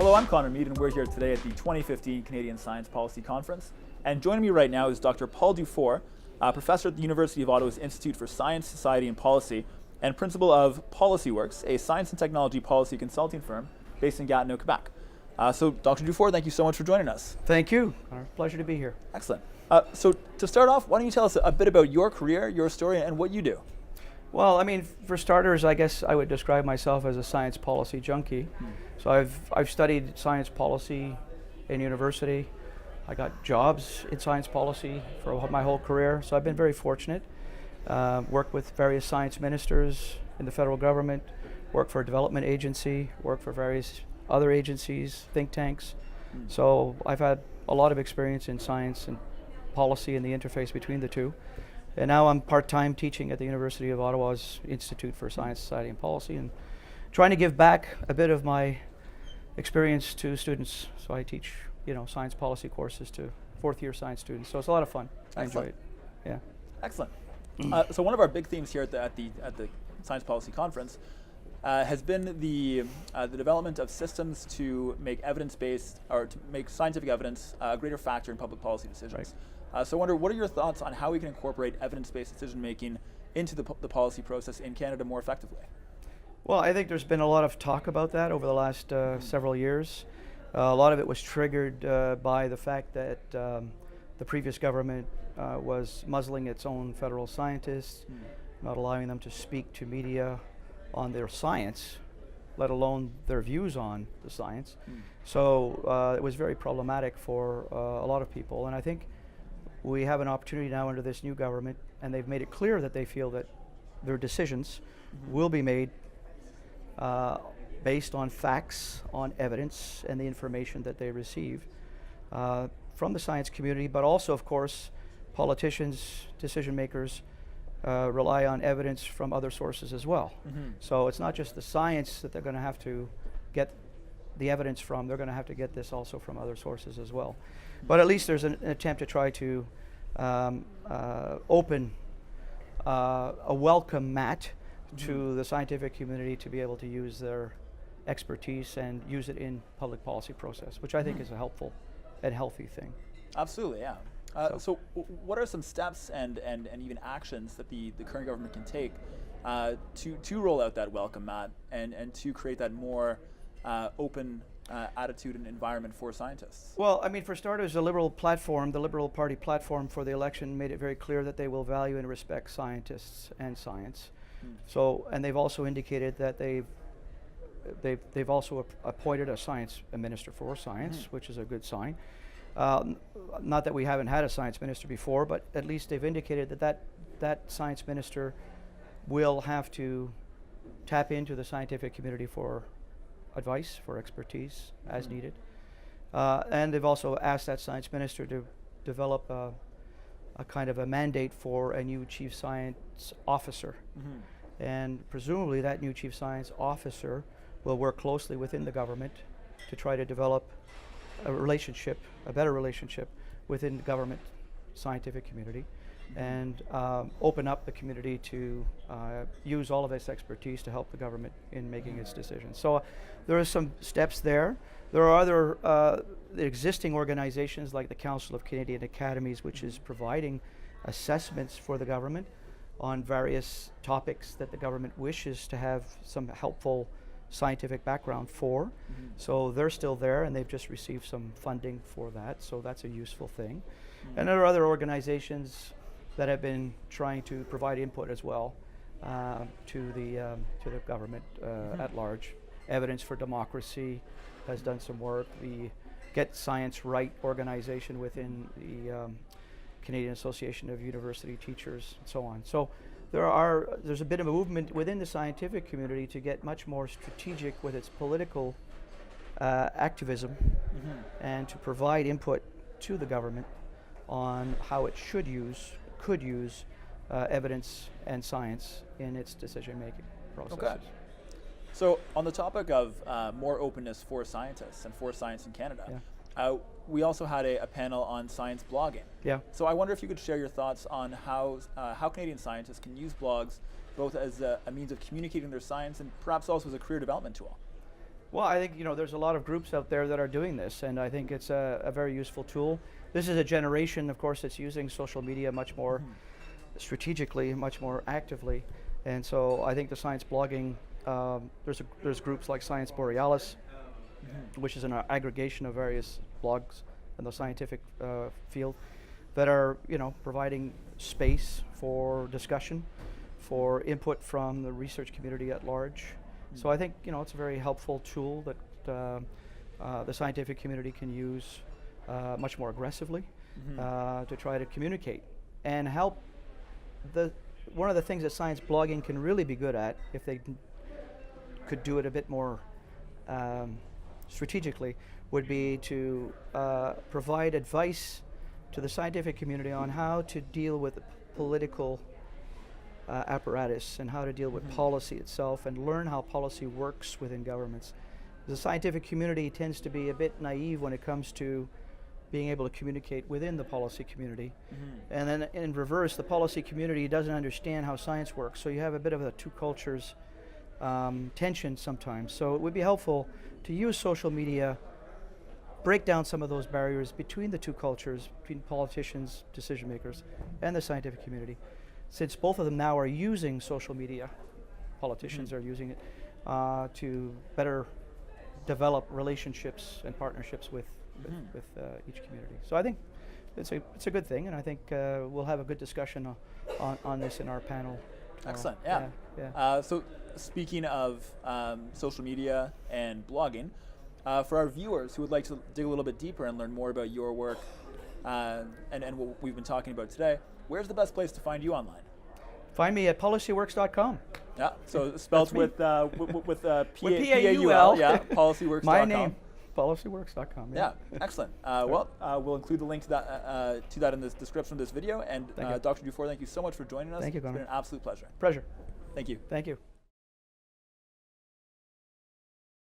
Hello, I'm Conor Meade, and we're here today at the 2015 Canadian Science Policy Conference. And joining me right now is Dr. Paul Dufour, professor at the University of Ottawa's Institute for Science, Society and Policy, and principal of PaulicyWorks, a science and technology policy consulting firm based in Gatineau, Quebec. So, Dr. Dufour, thank you so much for joining us. Thank you. Pleasure to be here. Excellent. So, to start off, why don't you tell us a bit about your career, your story, and what you do? Well, I mean, for starters, I guess I would describe myself as a science policy junkie. So I've studied science policy in university. I got jobs in science policy for my whole career, so I've been very fortunate. Worked with various science ministers in the federal government, worked for a development agency, worked for various other agencies, think tanks. So I've had a lot of experience in science and policy and the interface between the two. And now I'm part-time teaching at the University of Ottawa's Institute for Science, Society and Policy, and trying to give back a bit of my experience to students. So I teach, science policy courses to fourth-year science students. So it's a lot of fun. I enjoy it. Yeah. Excellent. So one of our big themes here at the Science Policy Conference has been the development of systems to make evidence-based, or to make scientific evidence a greater factor in public policy decisions. Right. So I wonder, what are your thoughts on how we can incorporate evidence-based decision-making into the policy process in Canada more effectively? Well, I think there's been a lot of talk about that over the last several years. A lot of it was triggered by the fact that the previous government was muzzling its own federal scientists, not allowing them to speak to media on their science, let alone their views on the science. So it was very problematic for a lot of people. And I think we have an opportunity now under this new government, and they've made it clear that they feel that their decisions will be made based on facts, on evidence, and the information that they receive from the science community, but also, of course, politicians, decision makers rely on evidence from other sources as well. So it's not just the science that they're going to have to get the evidence from, they're going to have to get this also from other sources as well. But at least there's an attempt to try to open a welcome mat to the scientific community to be able to use their expertise and use it in public policy process, which I think is a helpful and healthy thing. Absolutely, yeah. So what are some steps and even actions that the current government can take to roll out that welcome mat and to create that more open attitude and environment for scientists? Well, I mean, for starters, the Liberal Party platform for the election made it very clear that they will value and respect scientists and science. So, and they've also indicated that they've also appointed a minister for science, which is a good sign. Not that we haven't had a science minister before, but at least they've indicated that science minister will have to tap into the scientific community for advice, for expertise as needed. And they've also asked that science minister to develop a kind of a mandate for a new chief science officer. And presumably that new chief science officer will work closely within the government to try to develop a better relationship within the government scientific community, and open up the community to use all of its expertise to help the government in making its decisions. So there are some steps there. There are other existing organizations like the Council of Canadian Academies, which is providing assessments for the government on various topics that the government wishes to have some helpful scientific background for. So they're still there, and they've just received some funding for that, so that's a useful thing. And there are other organizations that have been trying to provide input as well to the government at large. Evidence for Democracy has done some work. The Get Science Right organization within the Canadian Association of University Teachers, and so on. So there's a bit of a movement within the scientific community to get much more strategic with its political activism and to provide input to the government on how it could use evidence and science in its decision-making processes. Okay. So on the topic of more openness for scientists and for science in Canada, we also had a panel on science blogging. Yeah. So I wonder if you could share your thoughts on how Canadian scientists can use blogs both as a means of communicating their science and perhaps also as a career development tool. Well, I think there's a lot of groups out there that are doing this, and I think it's a very useful tool. This is a generation, of course, that's using social media much more strategically, much more actively, and so I think the science blogging, there's groups like Science Borealis, which is an aggregation of various blogs in the scientific field that are providing space for discussion, for input from the research community at large. So I think it's a very helpful tool that the scientific community can use much more aggressively to try to communicate and help. One of the things that science blogging can really be good at, if they could do it a bit more strategically, would be to provide advice to the scientific community on how to deal with the political apparatus and how to deal with policy itself and learn how policy works within governments. The scientific community tends to be a bit naive when it comes to being able to communicate within the policy community. And then in reverse, the policy community doesn't understand how science works, so you have a bit of a two cultures tension sometimes. So it would be helpful to use social media, break down some of those barriers between the two cultures, between politicians, decision makers, and the scientific community. Since both of them now are using social media, politicians are using it to better develop relationships and partnerships with each community. So I think it's a good thing, and I think we'll have a good discussion on this in our panel tomorrow. Excellent. Yeah. So speaking of social media and blogging, for our viewers who would like to dig a little bit deeper and learn more about your work and what we've been talking about today, where's the best place to find you online? Find me at PaulicyWorks.com. Yeah, so spelled with P-A-U-L. Yeah, PaulicyWorks.com. My name, PaulicyWorks.com. Yeah, excellent. Well, we'll include the link to that in the description of this video. And Dr. Dufour, thank you so much for joining us. Thank you, Conor. It's been an absolute pleasure. Pleasure. Thank you. Thank you.